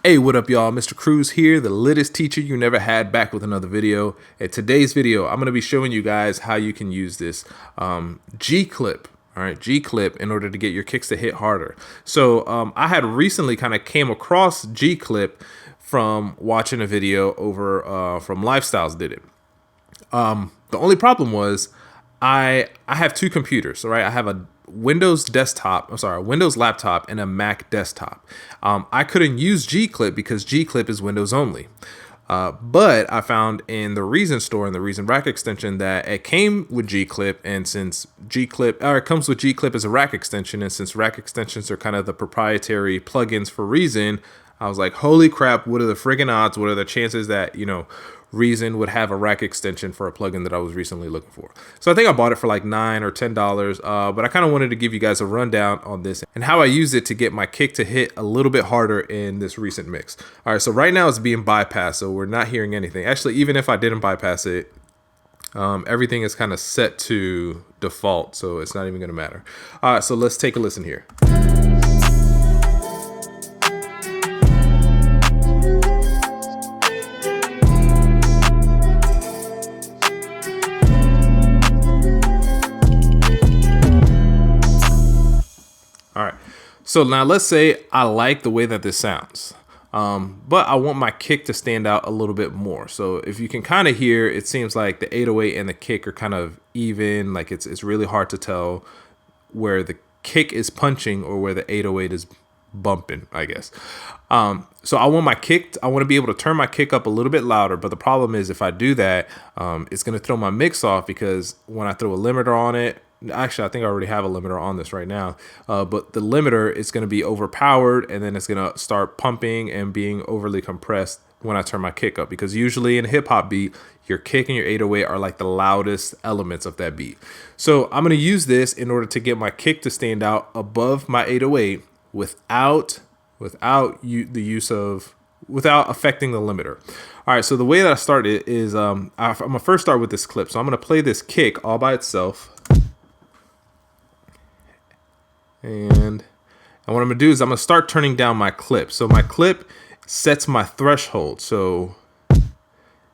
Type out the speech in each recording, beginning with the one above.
Hey, what up, y'all? Mr. Cruz here, the littest teacher you never had, back with another video. In today's video, I'm going to be showing you guys how you can use this GClip. All right, GClip in order to get your kicks to hit harder. So I had recently kind of came across GClip from watching a video over from Lifestyles did it. The only problem was I have two computers, all right? I have a Windows laptop and a Mac desktop. I couldn't use GClip because GClip is Windows only. But I found in the Reason store and the Reason rack extension that it came with GClip, and since it comes with GClip as a rack extension, and since rack extensions are kind of the proprietary plugins for Reason, I was like, holy crap, what are the friggin' odds? What are the chances that, Reason would have a rack extension for a plugin that I was recently looking for? So I think I bought it for like $9 or $10, but I kind of wanted to give you guys a rundown on this and how I use it to get my kick to hit a little bit harder in this recent mix. All right, so right now it's being bypassed, so we're not hearing anything. Actually, even if I didn't bypass it, everything is kind of set to default, so it's not even going to matter. All right, so let's take a listen here. All right, so now let's say I like the way that this sounds, but I want my kick to stand out a little bit more. So if you can kind of hear, it seems like the 808 and the kick are kind of even, like it's really hard to tell where the kick is punching or where the 808 is bumping, I guess. So I want to be able to turn my kick up a little bit louder, but the problem is if I do that, it's going to throw my mix off, because when I throw a limiter on it, actually, I think I already have a limiter on this right now, but the limiter is going to be overpowered, and then it's going to start pumping and being overly compressed when I turn my kick up, because usually in a hip hop beat, your kick and your 808 are like the loudest elements of that beat. So I'm going to use this in order to get my kick to stand out above my 808 without affecting the limiter. All right, so the way that I start it is I'm going to first start with this clip. So I'm going to play this kick all by itself. And what I'm going to do is I'm going to start turning down my clip. So my clip sets my threshold. So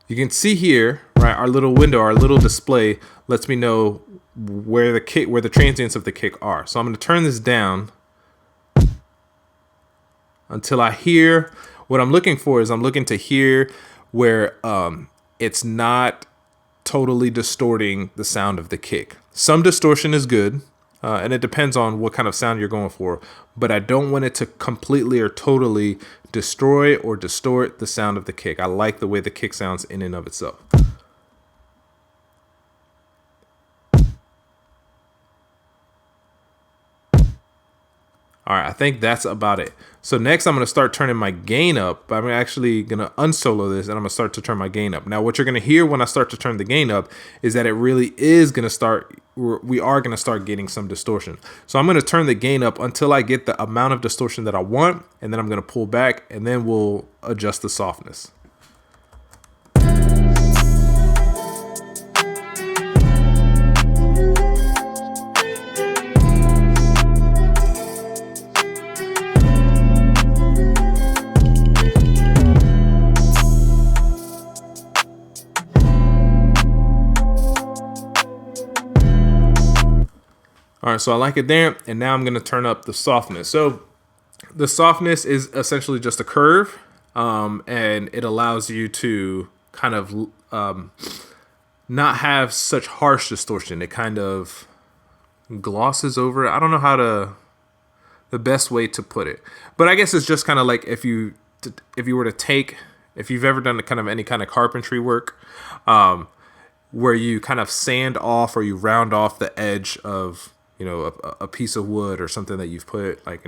you can see here, right, our little window, our little display lets me know where the transients of the kick are. So I'm going to turn this down until I hear what I'm looking for. I'm looking to hear where it's not totally distorting the sound of the kick. Some distortion is good. And it depends on what kind of sound you're going for, but I don't want it to completely or totally destroy or distort the sound of the kick. I like the way the kick sounds in and of itself. All right, I think that's about it. So next I'm going to start turning my gain up. I'm actually going to unsolo this, and I'm going to start to turn my gain up. Now what you're going to hear when I start to turn the gain up is that it really is going to start, we are going to start getting some distortion. So I'm going to turn the gain up until I get the amount of distortion that I want, and then I'm going to pull back, and then we'll adjust the softness. All right, so I like it there, and now I'm going to turn up the softness. So the softness is essentially just a curve, and it allows you to kind of not have such harsh distortion. It kind of glosses over it. I don't know the best way to put it, but I guess it's just kind of like if you've ever done any kind of carpentry work, where you kind of sand off or you round off the edge of a piece of wood or something that you've put, like,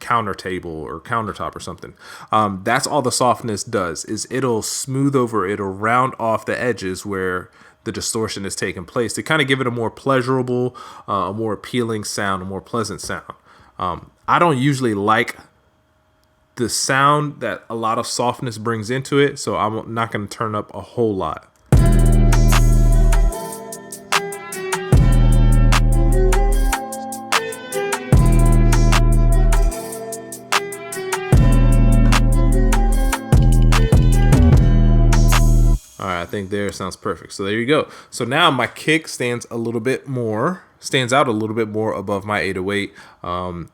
counter table or countertop or something. That's all the softness does, is it'll smooth over, it'll round off the edges where the distortion is taking place to kind of give it a more pleasurable, a more appealing sound, a more pleasant sound. I don't usually like the sound that a lot of softness brings into it, so I'm not going to turn up a whole lot. think there sounds perfect. So there you go. So now my kick stands out a little bit more above my 808.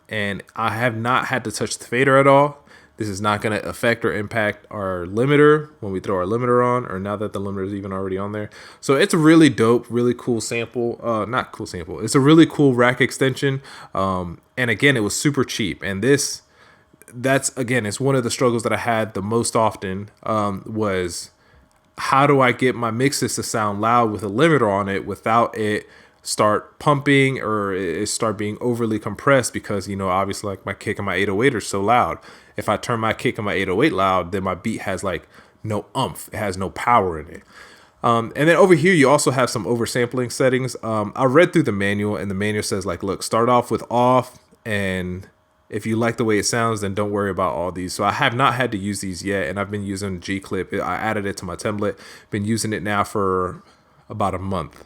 And I have not had to touch the fader at all. This is not going to affect or impact our limiter when we throw our limiter on, or now that the limiter is even already on there. So it's a really dope, really cool sample. Not cool sample. It's a really cool rack extension. And again, it was super cheap. And it's one of the struggles that I had the most often, was how do I get my mixes to sound loud with a limiter on it without it start pumping or it start being overly compressed, because, you know, obviously like my kick and my 808 are so loud. If I turn my kick and my 808 loud, then my beat has like no oomph. It has no power in it. And then over here, you also have some oversampling settings. I read through the manual, and the manual says like, look, start off with off, and if you like the way it sounds, then don't worry about all these. So I have not had to use these yet, and I've been using GClip. I added it to my template. Been using it now for about a month.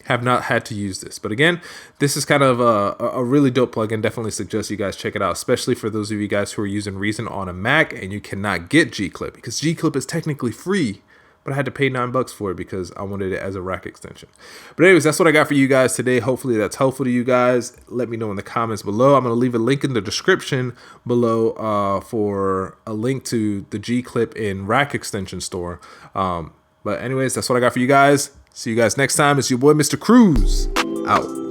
Have not had to use this, but again, this is kind of a really dope plugin. Definitely suggest you guys check it out, especially for those of you guys who are using Reason on a Mac and you cannot get GClip, because GClip is technically free, but I had to pay $9 for it because I wanted it as a rack extension. But anyways, that's what I got for you guys today. Hopefully that's helpful to you guys. Let me know in the comments below. I'm going to leave a link in the description below for a link to the GClip in rack extension store. But anyways, that's what I got for you guys. See you guys next time. It's your boy, Mr. Cruz, out.